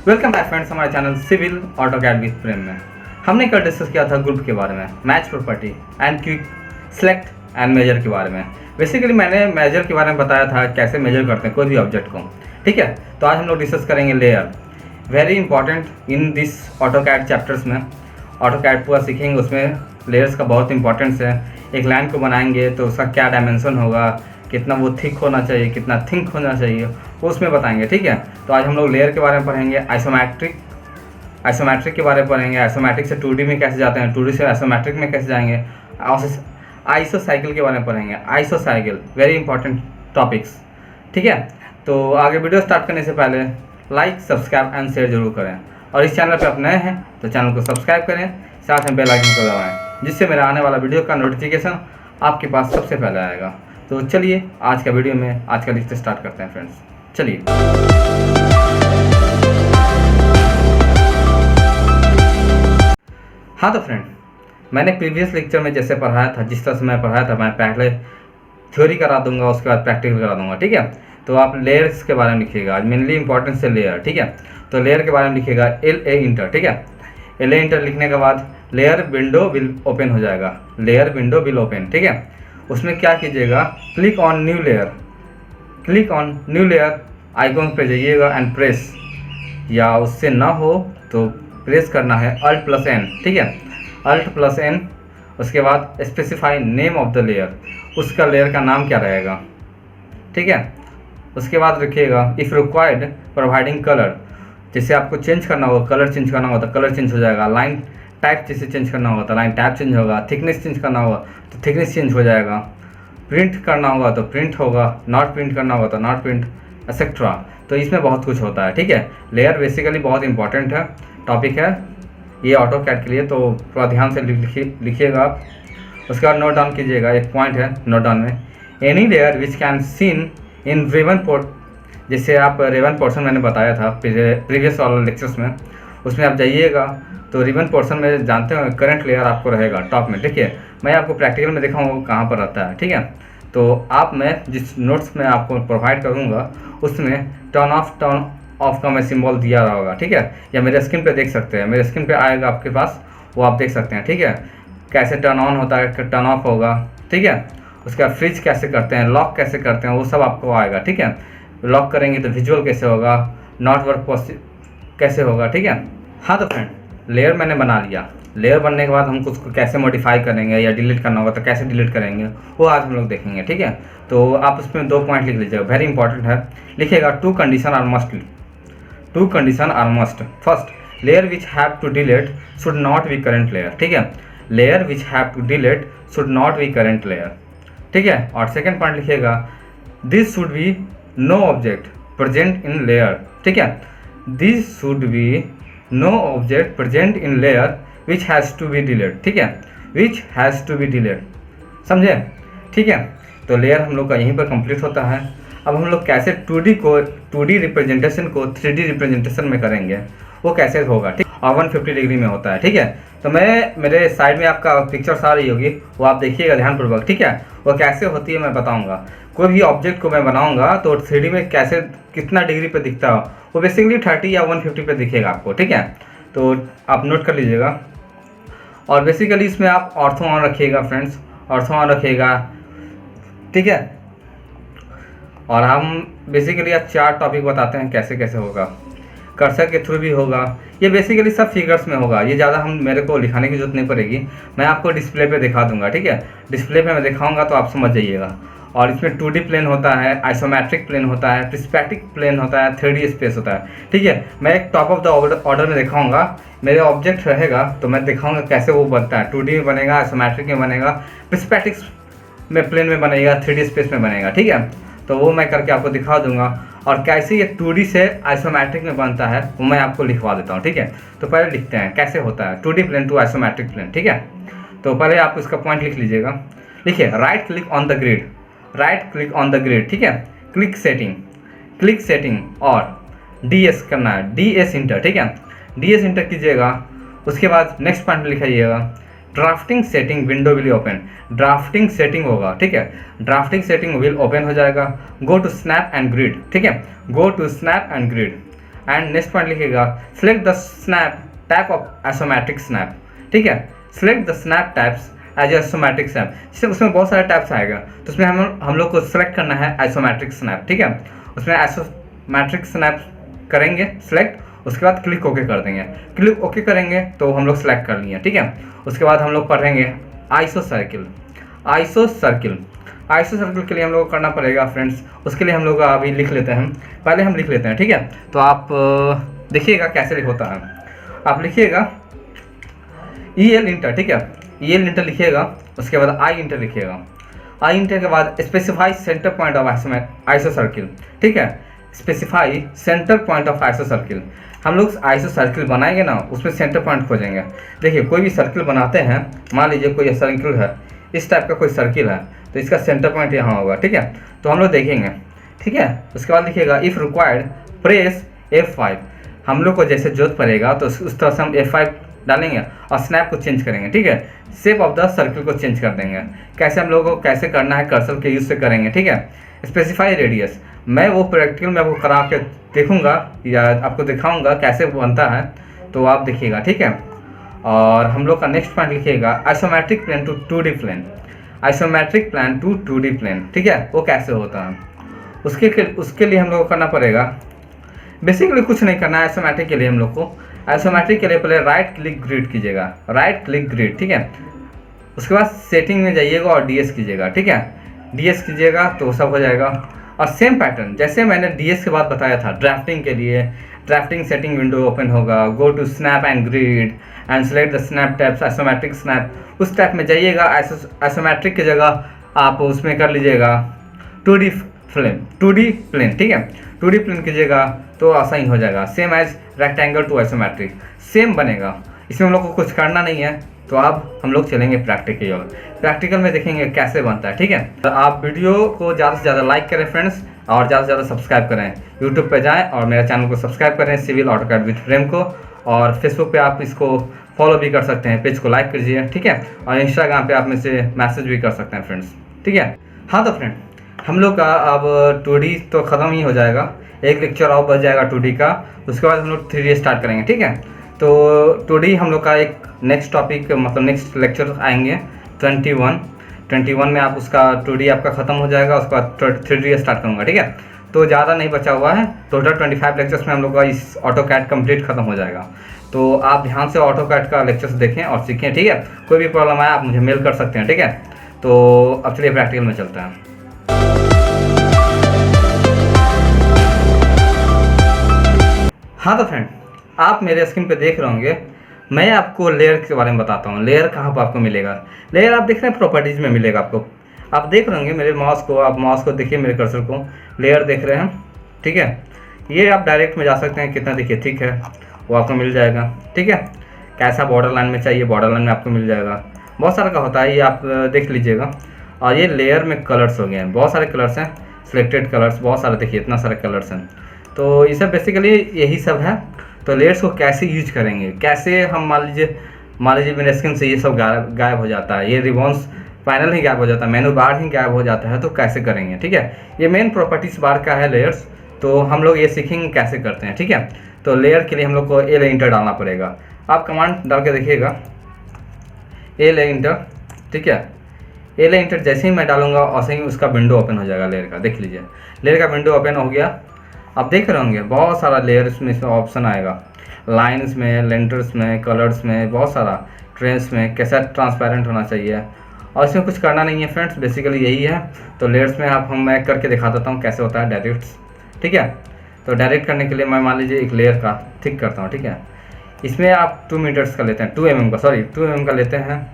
Welcome back friends हमारे channel civil AutoCAD with प्रेम में हमने कल डिस्कस किया था ग्रुप के बारे में, match property and quick select and measure के बारे में। बेसिकली मैंने मेजर के बारे में बताया था कैसे मेजर करते हैं कोई भी ऑब्जेक्ट को, ठीक है। तो आज हम लोग डिस्कस करेंगे layer, very important in this AutoCAD chapters में। ऑटोकैड पूरा सीखेंगे, उसमें लेयर्स का बहुत इंपॉर्टेंस है। एक लाइन को बनाएंगे तो उसका क्या डायमेंशन होगा, कितना वो थिक होना चाहिए, कितना थिंक होना चाहिए, वो उसमें बताएंगे, ठीक है। तो आज हम लोग लेयर के बारे में पढ़ेंगे, आइसोमेट्रिक के बारे में पढ़ेंगे, आइसोमेट्रिक से 2D में कैसे जाते हैं, 2D से आइसोमेट्रिक में कैसे जाएंगे, आइसोसाइकिल के बारे में पढ़ेंगे। आइसोसाइकिल वेरी इंपॉर्टेंट टॉपिक्स, ठीक है। तो आगे वीडियो स्टार्ट करने से पहले लाइक, सब्सक्राइब एंड शेयर जरूर करें, और इस चैनल पर आप नए हैं तो चैनल को सब्सक्राइब करें, साथ में बेल आइकन को दबाएं, जिससे मेरा आने वाला वीडियो का नोटिफिकेशन आपके पास सबसे पहले आएगा। तो चलिए आज का वीडियो में आज का लेक्चर स्टार्ट करते हैं फ्रेंड्स, चलिए। हाँ तो फ्रेंड, मैंने प्रीवियस लेक्चर में जैसे पढ़ाया था, जिस तरह से मैं पढ़ाया था, मैं पहले थ्योरी करा दूंगा, उसके बाद प्रैक्टिकल करा दूंगा, ठीक है। तो आप लेयर्स के बारे में लिखिएगा, आज मेनली इंपॉर्टेंस है लेयर, ठीक है। तो लेयर के बारे में लिखिएगा LA इंटर, ठीक है। LA इंटर लिखने के बाद लेयर विंडो विल ओपन हो जाएगा, लेयर विंडो विल ओपन, ठीक है। उसमें क्या कीजिएगा, click on new layer icon पे जाइएगा एंड प्रेस, या उससे ना हो तो प्रेस करना है Alt+N, ठीक है। Alt+N, उसके बाद specify name of the layer, उसका लेयर का नाम क्या रहेगा, ठीक है। उसके बाद रखिएगा इफ़ रिक्वायर्ड प्रोवाइडिंग कलर, जैसे आपको चेंज करना होगा, कलर चेंज करना होगा तो कलर चेंज हो जाएगा। लाइन टाइप जैसे चेंज करना होगा तो लाइन टाइप चेंज होगा, थिकनेस चेंज करना होगा तो थिकनेस चेंज हो जाएगा, प्रिंट करना होगा तो प्रिंट होगा, नॉट प्रिंट करना होगा तो नॉट प्रिंट, एक्सेट्रा। तो इसमें बहुत कुछ होता है, ठीक है। लेयर बेसिकली बहुत इंपॉर्टेंट है, टॉपिक है ये ऑटोकैड के लिए, तो थोड़ा ध्यान से लिखिएगा आप। उसके बाद नोट डाउन कीजिएगा, एक पॉइंट है नोट डाउन में, any layer which can seen in रेवन पोर्ट, जैसे आप रेवन पोर्शन मैंने बताया था प्रीवियस वाले लेक्चर्स में, उसमें आप जाइएगा तो रिबन पोर्शन में जानते हो करंट लेयर आपको रहेगा टॉप में, ठीक है। मैं आपको प्रैक्टिकल में दिखाऊंगा कहाँ पर रहता है, ठीक है। तो आप, मैं जिस नोट्स में आपको प्रोवाइड करूँगा उसमें टर्न ऑफ का मैं सिंबल दिया रहा होगा, ठीक है। या मेरे स्क्रीन पे देख सकते हैं, मेरे स्क्रीन पे आएगा आपके पास, वो आप देख सकते हैं, ठीक है। कैसे टर्न ऑन होता है, टर्न ऑफ होगा, ठीक है। उसका फ्रिज कैसे करते हैं, लॉक कैसे करते हैं, वो सब आपको आएगा, ठीक है। लॉक करेंगे तो विजुअल कैसे होगा, नॉट वर्क कैसे होगा, ठीक है। हाँ तो फ्रेंड, लेयर मैंने बना लिया, लेयर बनने के बाद हमको उसको कैसे मॉडिफाई करेंगे या डिलीट करना होगा तो कैसे डिलीट करेंगे वो आज हम लोग देखेंगे, ठीक है। तो आप उसमें 2 पॉइंट लिख लीजिएगा, वेरी इंपॉर्टेंट है। लिखिएगा two condition are must. First, layer which have to delete should not be current layer, ठीक है। Layer which have to delete should not be current layer, ठीक है। और सेकेंड पॉइंट लिखिएगा this should be no object present in layer, ठीक है। This should be no object present in layer which has to be delete, ठीक है, which has to be delete, समझे, ठीक है। तो लेयर हम लोग का यहीं पर कंप्लीट होता है। अब हम लोग कैसे 2D रिप्रेजेंटेशन को 3D रिप्रेजेंटेशन में करेंगे, वो कैसे होगा, ठीक, और 150 डिग्री में होता है, ठीक है। तो मेरे साइड में आपका पिक्चर्स आ रही होगी, वो आप देखिएगा ध्यानपूर्वक, ठीक है। वो कैसे होती है मैं बताऊँगा। कोई भी ऑब्जेक्ट को मैं बनाऊँगा तो 3D में कैसे कितना डिग्री पे दिखता हो, वो बेसिकली 30 या 150 पे दिखेगा आपको, ठीक है। तो आप नोट कर लीजिएगा। और बेसिकली इसमें आप ऑर्थो ऑन रखिएगा फ्रेंड्स, ऑर्थो ऑन रखिएगा, ठीक है। और हम बेसिकली आज 4 टॉपिक बताते हैं कैसे कैसे होगा, कर्सर के थ्रू भी होगा, ये बेसिकली सब फिगर्स में होगा, ये ज़्यादा मेरे को लिखाने की जरूरत नहीं पड़ेगी, मैं आपको डिस्प्ले पे दिखा दूंगा, ठीक है। डिस्प्ले पे मैं दिखाऊंगा तो आप समझ जाइएगा। और इसमें 2D प्लेन होता है, आइसोमेट्रिक प्लेन होता है, प्रिस्पेक्टिव प्लेन होता है, 3D स्पेस होता है, ठीक है। मैं एक टॉप ऑफ द ऑर्डर में दिखाऊंगा, मेरे ऑब्जेक्ट रहेगा तो मैं दिखाऊंगा कैसे वो बनता है, 2D में बनेगा, आइसोमेट्रिक में बनेगा, प्रिस्पेक्टिव में प्लेन में बनेगा, 3D स्पेस में बनेगा, ठीक है। तो वो मैं करके आपको दिखा दूंगा। और कैसे ये 2D से आइसोमेट्रिक में बनता है वो मैं आपको लिखवा देता हूँ, ठीक है। तो पहले लिखते हैं कैसे होता है 2D plane to isometric plane, ठीक है। तो पहले आप इसका पॉइंट लिख लीजिएगा, लिखिए right click on the grid, ठीक है। क्लिक सेटिंग और DS करना है, DS इंटर, ठीक है। DS इंटर कीजिएगा। उसके बाद नेक्स्ट पॉइंट लिखाइएगा drafting setting window will open, drafting setting होगा, ठीक है। ड्राफ्टिंग सेटिंग विल ओपन हो जाएगा। Go to snap and grid, ठीक है। Go to snap and grid, and next point लिखिएगा select the snap type of isometric snap. ठीक है, select the snap types as isometric snap. जैसे उसमें बहुत सारे टाइप्स आएगा, तो उसमें हम लोग को सिलेक्ट करना है आइसोमेट्रिक स्नैप। ठीक है, उसमें आइसोमेट्रिक स्नैप करेंगे सिलेक्ट, उसके बाद क्लिक ओके कर देंगे। क्लिक ओके करेंगे तो हम लोग सेलेक्ट कर लिए। ठीक है, उसके बाद हम लोग पढ़ेंगे आइसो सर्किल। आइसो सर्किल के लिए हम लोग को करना पड़ेगा फ्रेंड्स, उसके लिए हम लोग अभी लिख लेते हैं, पहले हम लिख लेते हैं। ठीक है, तो आप देखिएगा कैसे होता है। आप लिखिएगा ई एल इंटर। ठीक है, ई एल इंटर लिखिएगा, उसके बाद आई इंटर लिखिएगा। आई इंटर के बाद specify centre point of iso circle. ठीक है, specify centre point of iso circle. हम लोग आइसो सर्किल बनाएंगे ना, उसमें सेंटर पॉइंट खोजेंगे। देखिए कोई भी सर्किल बनाते हैं, मान लीजिए कोई सर्किल है, इस टाइप का कोई सर्किल है, तो इसका सेंटर पॉइंट यहाँ होगा। ठीक है, तो हम लोग देखेंगे। ठीक है, उसके बाद लिखिएगा इफ़ रिक्वायर्ड प्रेस F5। हम लोग को जैसे जरूरत पड़ेगा तो उस तरह से हम F5 डालेंगे और स्नैप को चेंज करेंगे। ठीक है, शेप ऑफ द सर्किल को चेंज कर देंगे। कैसे हम लोगों को कैसे करना है, कर्सर के यूज़ से करेंगे। ठीक है, स्पेसिफाई रेडियस, मैं वो प्रैक्टिकल में आपको करा के देखूंगा या आपको दिखाऊंगा कैसे बनता है, तो आप देखिएगा। ठीक है, और हम लोग का नेक्स्ट पॉइंट लिखिएगा isometric plane to 2D plane. Isometric plane to 2D plane. ठीक है, वो कैसे होता है, उसके लिए हम लोग को करना पड़ेगा, बेसिकली कुछ नहीं करना है। आइसोमेट्रिक के लिए हम लोग को, आइसोमेट्रिक के लिए पहले राइट क्लिक ग्रिड कीजिएगा, राइट क्लिक ग्रिड। ठीक है, उसके बाद सेटिंग में जाइएगा और DS कीजिएगा। ठीक है, DS कीजिएगा तो सब हो जाएगा। और सेम पैटर्न जैसे मैंने DS के बाद बताया था, ड्राफ्टिंग के लिए ड्राफ्टिंग सेटिंग विंडो ओपन होगा, go to snap and grid and select the snap types isometric snap. उस टाइप में जाइएगा, आइसोमेट्रिक की जगह आप उसमें कर लीजिएगा 2D प्लेन। ठीक है, 2D प्लेन कीजिएगा तो आसानी हो जाएगा। Same as rectangle to isometric, same बनेगा। इसमें हम लोग को कुछ करना नहीं है। तो अब हम लोग चलेंगे प्रैक्टिकल में देखेंगे कैसे बनता है। ठीक है, तो आप वीडियो को ज़्यादा से ज़्यादा लाइक करें फ्रेंड्स, और ज़्यादा से ज़्यादा सब्सक्राइब करें। यूट्यूब पे जाएं और मेरे चैनल को सब्सक्राइब करें, सिविल ऑटोकैड विद फ्रेम को। और फेसबुक पे आप इसको फॉलो भी कर सकते हैं, पेज को लाइक कीजिए। ठीक है, और इंस्टाग्राम पे आप में से मैसेज भी कर सकते हैं फ्रेंड्स। ठीक है, हाँ तो फ्रेंड हम लोग का अब 2D तो ख़त्म ही हो जाएगा, एक लेक्चर और बच जाएगा 2D का, उसके बाद हम लोग 3D स्टार्ट करेंगे। ठीक है, तो 2D हम लोग का एक नेक्स्ट टॉपिक मतलब नेक्स्ट लेक्चर आएंगे 21 में आप उसका 2D आपका ख़त्म हो जाएगा, उसके बाद 3D स्टार्ट करूँगा। ठीक है, तो ज़्यादा नहीं बचा हुआ है, टोटल 25 लेक्चर्स में हम लोग का इस ऑटोकैड कंप्लीट खत्म हो जाएगा। तो आप ध्यान से ऑटोकैड का लेक्चर्स देखें और सीखें। ठीक है, कोई भी प्रॉब्लम आए आप मुझे मेल कर सकते हैं। ठीक है, तो अब चलिए प्रैक्टिकल में चलते हैं। हाँ तो फ्रेंड आप मेरे स्क्रीन पे देख रहे होंगे, मैं आपको लेयर के बारे में बताता हूँ। लेयर कहाँ पर आपको मिलेगा, लेयर आप देख रहे हैं प्रॉपर्टीज़ में मिलेगा आपको। आप देख रहे होंगे मेरे माउस को, आप माउस को देखिए, मेरे कर्सर को, लेयर देख रहे हैं। ठीक है, ये आप डायरेक्ट में जा सकते हैं, कितना देखिए, ठीक है, वो आपको मिल जाएगा। ठीक है, कैसा बॉर्डर लाइन में चाहिए, बॉर्डर लाइन में आपको मिल जाएगा। बहुत सारा का होता है, ये आप देख लीजिएगा। और ये लेयर में कलर्स हो गए हैं, बहुत सारे कलर्स हैं, सिलेक्टेड कलर्स बहुत सारे, देखिए इतना सारे कलर्स हैं। तो ये सब बेसिकली यही सब है। तो लेयर्स को कैसे यूज करेंगे, कैसे हम मान लीजिए मेरे स्क्रीन से ये सब गायब हो जाता है, ये रिबॉन्स पैनल ही गायब हो जाता है, मेनू बार ही गायब हो जाता है, तो कैसे करेंगे। ठीक है, ये मेन प्रॉपर्टीज बार का है लेयर्स, तो हम लोग ये सीखेंगे कैसे करते हैं। ठीक है, तो लेयर के लिए हम लोग को एल इंटर डालना पड़ेगा। आप कमांड डाल के देखिएगा, एल इंटर। ठीक है, एल इंटर जैसे ही मैं डालूंगा वैसे ही उसका विंडो ओपन हो जाएगा लेयर का। देख लीजिए, लेयर का विंडो ओपन हो गया। आप देख रहे होंगे बहुत सारा लेयर्स में इसमें ऑप्शन आएगा, लाइन्स में, लेंटर्स में, कलर्स में, बहुत सारा, ट्रेंस में, कैसा ट्रांसपेरेंट होना चाहिए। और इसमें कुछ करना नहीं है फ्रेंड्स, बेसिकली यही है। तो लेयर्स में आप मैं करके दिखा देता हूँ कैसे होता है डायरेक्ट। ठीक है, तो डायरेक्ट करने के लिए मैं मान लीजिए एक लेयर का ठीक करता हूँ। ठीक है, इसमें आप 2 मीटर्स का लेते हैं, 2 mm का लेते हैं,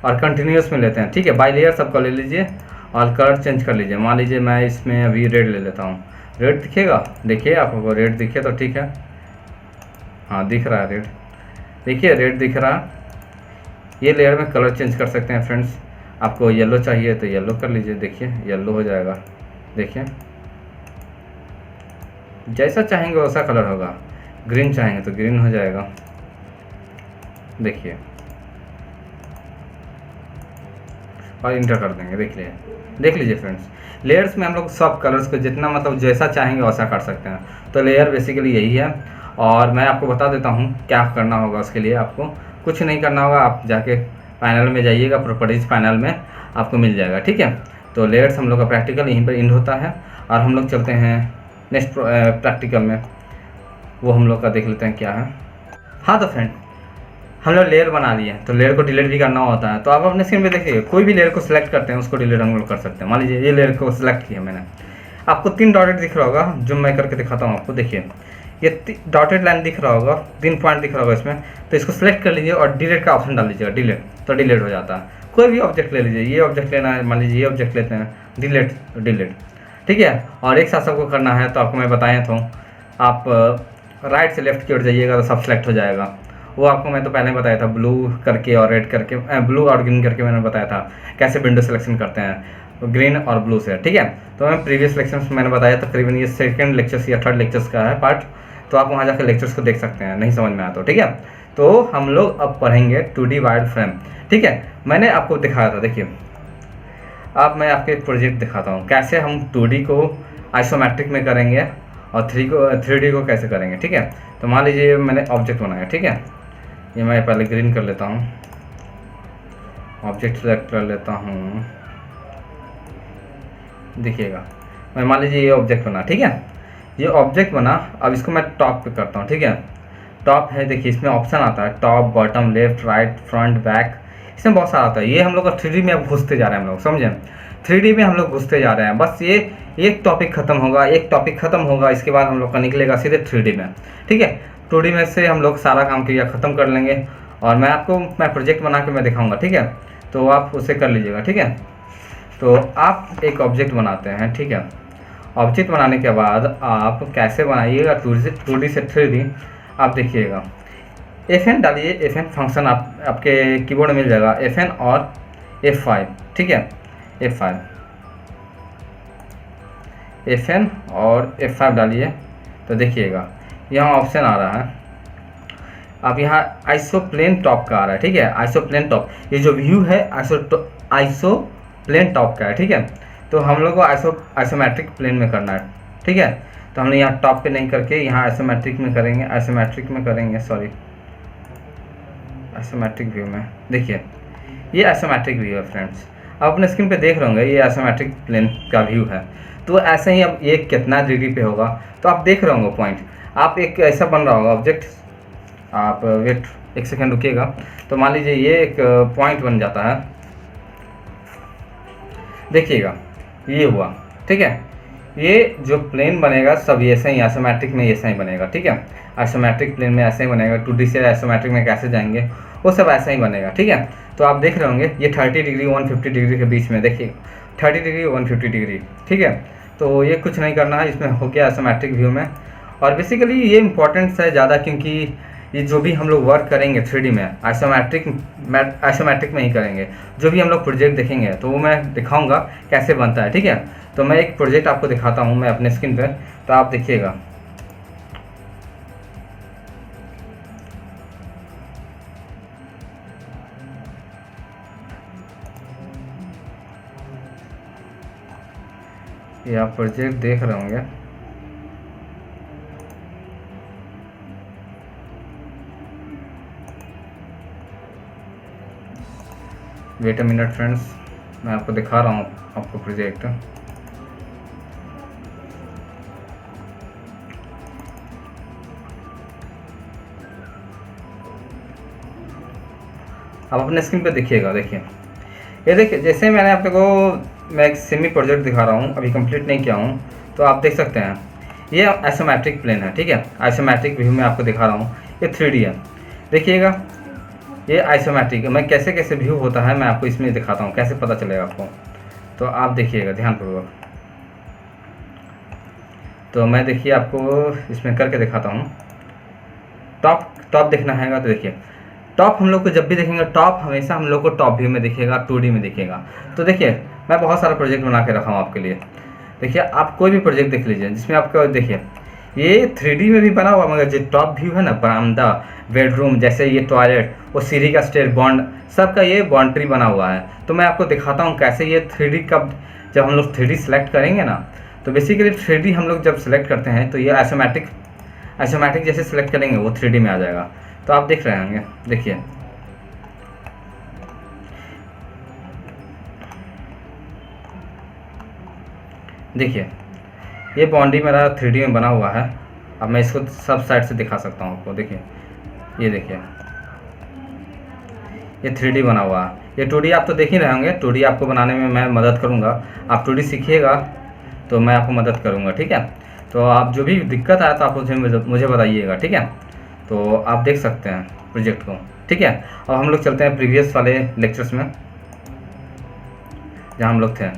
और कंटिन्यूस में लेते हैं। ठीक है, बाई लेयर सबका ले लीजिए और कलर चेंज कर लीजिए। मान लीजिए मैं इसमें अभी रेड ले लेता हूँ, रेड दिखेगा, देखिए आपको रेड दिखे तो ठीक है, हाँ दिख रहा है रेड, देखिए रेड दिख रहा है। ये लेयर में कलर चेंज कर सकते हैं फ्रेंड्स। आपको येलो चाहिए तो येलो कर लीजिए, देखिए येलो हो जाएगा। देखिए जैसा चाहेंगे वैसा कलर होगा, ग्रीन चाहेंगे तो ग्रीन हो जाएगा। देखिए और इंटर कर देंगे। देख लीजिए फ्रेंड्स, लेयर्स में हम लोग सब कलर्स को जितना मतलब जैसा चाहेंगे वैसा कर सकते हैं। तो लेयर बेसिकली यही है। और मैं आपको बता देता हूँ क्या करना होगा। उसके लिए आपको कुछ नहीं करना होगा, आप जाके पैनल में जाइएगा, प्रॉपर्टीज़ पैनल में आपको मिल जाएगा, ठीक है। तो लेयर्स हम लोग का प्रैक्टिकल यहीं पर एंड होता है और हम लोग चलते हैं नेक्स्ट प्रैक्टिकल में, वो हम लोग का देख लेते हैं क्या है। हाँ तो फ्रेंड, हम लोग लेयर बना लिए, तो लेयर को डिलीट भी करना होता है। तो आप अपने स्क्रीन पे देखिए, कोई भी लेयर को सिलेक्ट करते हैं उसको डिलीट हम लोग कर सकते हैं। मान लीजिए ये लेयर को सिलेक्ट किया मैंने, आपको 3 डॉटेड दिख रहा होगा, जो मैं करके दिखाता हूँ आपको। देखिए ये डॉटेड लाइन दिख रहा होगा, 3 पॉइंट दिख रहा होगा इसमें। तो इसको सिलेक्ट कर लीजिए और डिलीट का ऑप्शन डाल लीजिएगा, डिलीट, तो डिलीट हो जाता है। कोई भी ऑब्जेक्ट ले लीजिए, ये ऑब्जेक्ट लेना है, मान लीजिए ये ऑब्जेक्ट लेते हैं, डिलीट, ठीक है। और एक साथ सबको करना है तो आपको मैं बताया था, आप राइट से लेफ्ट की ओर जाइएगा तो सब सेलेक्ट हो जाएगा। वो आपको मैं तो पहले बताया था, ब्लू करके और रेड करके, ब्लू और ग्रीन करके मैंने बताया था कैसे विंडो सिलेक्शन करते हैं, ग्रीन और ब्लू से, ठीक है। तो मैं प्रीवियस लेक्चर्स में मैंने बताया तकरीबन ये सेकंड लेक्चर्स या थर्ड लेक्चर्स का है पार्ट, तो आप वहाँ जाकर लेक्चर्स को देख सकते हैं, नहीं समझ में आया तो, ठीक है। तो हम लोग अब पढ़ेंगे 2D वायर्ड फ्रेम, ठीक है। मैंने आपको दिखाया था, देखिए अब मैं आपको एक प्रोजेक्ट दिखाता हूँ कैसे हम 2D को आइसोमेट्रिक में करेंगे और 3D को कैसे करेंगे, ठीक है। तो मान लीजिए मैंने ऑब्जेक्ट बनाया, ठीक है। ये मैं पहले ग्रीन कर लेता हूँ, ऑब्जेक्ट सेलेक्ट कर लेता हूँ। देखिएगा मैं मान लीजिए ये ऑब्जेक्ट बना, ठीक है। ये ऑब्जेक्ट बना, अब इसको मैं टॉप पे करता हूँ, ठीक है। टॉप है, देखिए इसमें ऑप्शन आता है top, bottom, left, right, front, back, इसमें बहुत सारा आता है। ये हम लोग का 3D में अब घुसते जा रहे हैं हम लोग, समझें। 3D में हम लोग घुसते जा रहे हैं। बस ये एक टॉपिक खत्म होगा, इसके बाद हम लोग का निकलेगा सीधे 3D में, ठीक है। 2D में से हम लोग सारा काम क्रिया ख़त्म कर लेंगे और मैं प्रोजेक्ट बना के मैं दिखाऊंगा, ठीक है। तो आप उसे कर लीजिएगा, ठीक है। तो आप एक ऑब्जेक्ट बनाते हैं, ठीक है। ऑब्जेक्ट बनाने के बाद आप कैसे बनाइएगा 2D से 3D, आप देखिएगा। FN डालिए, FN फंक्शन आपके कीबोर्ड में मिल जाएगा, FN और F5, ठीक है। FN और F5 डालिए तो देखिएगा यहाँ ऑप्शन आ रहा है। अब यहाँ आइसोप्लेन टॉप का आ रहा है, ठीक है। आइसोप्लेन टॉप, ये जो व्यू है आइसोप्लेन टॉप का है, ठीक है। तो हम लोग को आइसोमेट्रिक प्लेन में करना है, ठीक है। तो हमने यहाँ टॉप पे नहीं करके यहाँ आइसोमेट्रिक में करेंगे, आइसोमेट्रिक व्यू में। देखिए ये आइसोमेट्रिक व्यू है फ्रेंड्स, आप अपने स्क्रीन पे देख रहे होंगे, ये आइसोमेट्रिक प्लेन का व्यू है। तो ऐसे ही अब ये कितना डिग्री पे होगा तो आप देख रहे होंगे पॉइंट, आप एक ऐसा बन रहा होगा ऑब्जेक्ट, आप वेट एक सेकंड रुकिएगा। तो मान लीजिए ये एक पॉइंट बन जाता है, देखिएगा ये हुआ, ठीक है। ये जो प्लेन बनेगा सब ऐसे ही आइसोमेट्रिक में ऐसा ही बनेगा, ठीक है। आइसोमेट्रिक प्लेन में ऐसे ही बनेगा, 2D से आइसोमेट्रिक में कैसे जाएंगे वो सब ऐसा ही बनेगा, ठीक है। तो आप देख रहे होंगे ये 30 डिग्री 150 डिग्री के बीच में, देखिए 30 डिग्री 150 डिग्री, ठीक है। तो ये कुछ नहीं करना है, इसमें हो गया आइसोमेट्रिक व्यू में। और बेसिकली ये इंपॉर्टेंस है ज़्यादा, क्योंकि ये जो भी हम लोग वर्क करेंगे 3D में आइसोमेट्रिक में ही करेंगे। जो भी हम लोग प्रोजेक्ट देखेंगे तो वो मैं दिखाऊंगा कैसे बनता है, ठीक है। तो मैं एक प्रोजेक्ट आपको दिखाता हूँ मैं अपने स्क्रीन पे, तो आप देखिएगा। ये आप प्रोजेक्ट देख रहे होंगे, वेट अ मिनट फ्रेंड्स, मैं आपको दिखा रहा हूँ आपको प्रोजेक्ट। आप अपने स्क्रीन पे देखिएगा, देखिए ये देखिए, जैसे मैंने आप को मैं एक सेमी प्रोजेक्ट दिखा रहा हूँ, अभी कंप्लीट नहीं किया हूँ, तो आप देख सकते हैं ये आइसोमेट्रिक प्लेन है, ठीक है। आइसोमेट्रिक व्यू में आपको दिखा रहा हूँ, ये 3D है, देखिएगा। ये आइसोमेट्रिक मैं कैसे कैसे व्यू होता है मैं आपको इसमें दिखाता हूँ, कैसे पता चलेगा आपको। तो आप देखिएगा ध्यानपूर्वक। तो मैं देखिए आपको इसमें करके दिखाता हूँ। टॉप देखना है, तो देखिए टॉप हम लोग को जब भी देखेंगे, टॉप हमेशा हम लोग को टॉप व्यू में दिखेगा, 2D में दिखेगा। तो देखिए मैं बहुत सारा प्रोजेक्ट बना के रखा हूँ आपके लिए। देखिए आप कोई भी प्रोजेक्ट देख लीजिए जिसमें आपको देखिए ये 3D में भी बना हुआ, मगर जो टॉप व्यू है ना, बरामदा, बेडरूम, जैसे ये टॉयलेट, वो सीढ़ी का स्टेयर, बॉन्ड, सबका ये बाउंड्री बना हुआ है। तो मैं आपको दिखाता हूँ कैसे ये 3D कब, जब हम लोग 3D सेलेक्ट करेंगे ना, तो बेसिकली 3D हम लोग जब सेलेक्ट करते हैं तो ये आइसोमेटिक जैसे सेलेक्ट करेंगे वो 3D में आ जाएगा। तो आप देख रहे होंगे, देखिए देखिए ये बाउंड्री मेरा 3D में बना हुआ है। अब मैं इसको सब साइड से दिखा सकता हूँ आपको। देखिए ये देखिए ये 3D बना हुआ है। ये 2D आप तो देख ही रहे होंगे, 2D आपको बनाने में मैं मदद करूँगा। आप 2D सीखिएगा तो मैं आपको मदद करूँगा, ठीक है। तो आप जो भी दिक्कत आया तो आप मुझे बताइएगा, ठीक है। तो आप देख सकते हैं प्रोजेक्ट को, ठीक है। अब हम लोग चलते हैं प्रीवियस वाले लेक्चर्स में जहाँ हम लोग थे।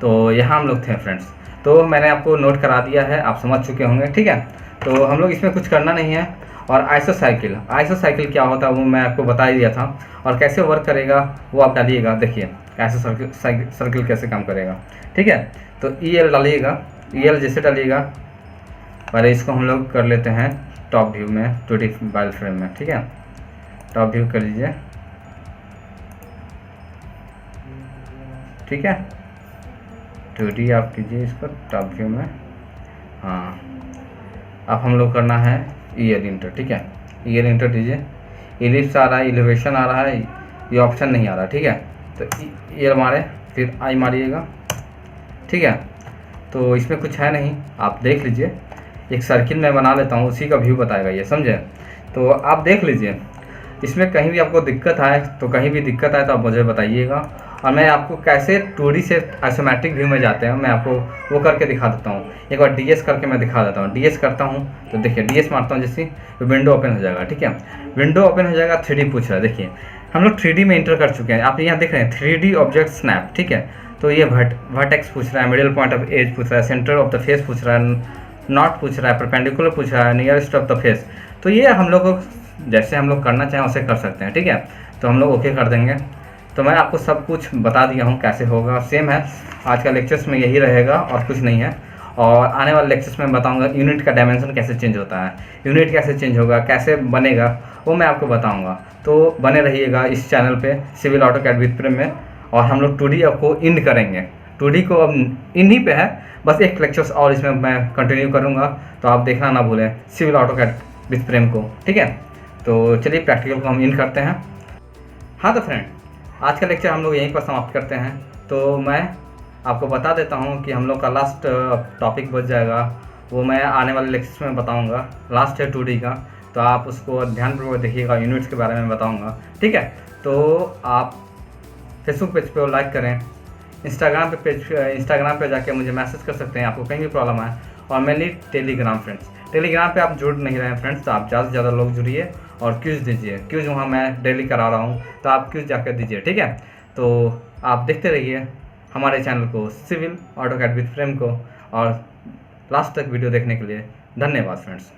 तो यहाँ हम लोग थे फ्रेंड्स। तो मैंने आपको नोट करा दिया है, आप समझ चुके होंगे, ठीक है। तो हम लोग इसमें कुछ करना नहीं है। और आइसोसाइकिल क्या होता है वो मैं आपको बता ही दिया था, और कैसे वर्क करेगा वो आप डालिएगा। देखिए सर्किल कैसे काम करेगा, ठीक है। तो EL डालिएगा, EL जैसे डालिएगा, पहले इसको हम लोग कर लेते हैं टॉप व्यू में 2D फाइल फ्रेम में, ठीक है। टॉप व्यू कर लीजिए, ठीक है। 2D आप कीजिए इसको टॉप व्यू में। हाँ, अब हम लोग करना है EL इंटर, ठीक है। EL इंटर दीजिए। इलिप्स आ रहा है, एलिवेशन आ रहा है, ये ऑप्शन नहीं आ रहा, ठीक है। तो EL मारे, फिर I मारिएगा, ठीक है। तो इसमें कुछ है नहीं, आप देख लीजिए। एक सर्किल मैं बना लेता हूँ, उसी का व्यू बताएगा ये, समझे। तो आप देख लीजिए, इसमें कहीं भी आपको दिक्कत आए तो आप मुझे बताइएगा। और मैं आपको कैसे 2D से आइसोमेट्रिक व्यू में जाते हैं मैं आपको वो करके दिखा देता हूँ। एक बार DS करके मैं दिखा देता हूँ। DS करता हूँ तो देखिए, DS मारता हूँ जैसे, तो विंडो ओपन हो जाएगा, ठीक है। विंडो ओपन हो जाएगा, 3D पूछ रहा है। देखिए हम लोग 3D में इंटर कर चुके हैं, आप यहाँ देख रहे हैं 3D ऑब्जेक्ट स्नैप, ठीक है। तो ये वर्टेक्स पूछ रहा है, मिडिल पॉइंट ऑफ एज पूछ रहा है, सेंटर ऑफ द फेस पूछ रहा है, नॉट पूछ रहा है, परपेंडिकुलर पूछ रहा है, नियरेस्ट ऑफ द फेस। तो ये हम लोग को जैसे हम लोग करना चाहें वैसे कर सकते हैं, ठीक है। तो हम लोग ओके कर देंगे। तो मैं आपको सब कुछ बता दिया हूँ कैसे होगा, सेम है। आज का लेक्चर्स में यही रहेगा और कुछ नहीं है। और आने वाले लेक्चर्स में बताऊंगा यूनिट का डायमेंशन कैसे चेंज होता है, यूनिट कैसे चेंज होगा, कैसे बनेगा, वो मैं आपको बताऊंगा। तो बने रहिएगा इस चैनल पे सिविल ऑटोकैड विद प्रेम में। और हम लोग 2D को इंड करेंगे, 2D को अब इन्हीं पे है, बस एक लेक्चर्स और इसमें मैं कंटिन्यू करूँगा। तो आप देखना ना भूलें सिविल ऑटोकैड विद प्रेम को, ठीक है। तो चलिए प्रैक्टिकल को हम इन करते हैं। हाँ तो फ्रेंड, आज का लेक्चर हम लोग यहीं पर समाप्त करते हैं। तो मैं आपको बता देता हूँ कि हम लोग का लास्ट टॉपिक बच जाएगा, वो मैं आने वाले लेक्चर्स में बताऊँगा। लास्ट है 2D का, तो आप उसको ध्यानपूर्वक देखिएगा, यूनिट्स के बारे में बताऊँगा, ठीक है। तो आप फेसबुक पेज पे लाइक करें, इंस्टाग्राम पे जाके मुझे मैसेज कर सकते हैं आपको कहीं भी प्रॉब्लम आए। और मेनली टेलीग्राम फ्रेंड्स, टेलीग्राम पे आप जुड़ नहीं रहे हैं फ्रेंड्स, तो आप ज़्यादा से ज़्यादा लोग जुड़िए और क्यूज़ दीजिए। क्यूज़ वहाँ मैं डेली करा रहा हूँ, तो आप क्यूज़ जाकर दीजिए, ठीक है। तो आप देखते रहिए हमारे चैनल को, सिविल ऑटोकैड विद फ्रेम को। और लास्ट तक वीडियो देखने के लिए धन्यवाद फ्रेंड्स।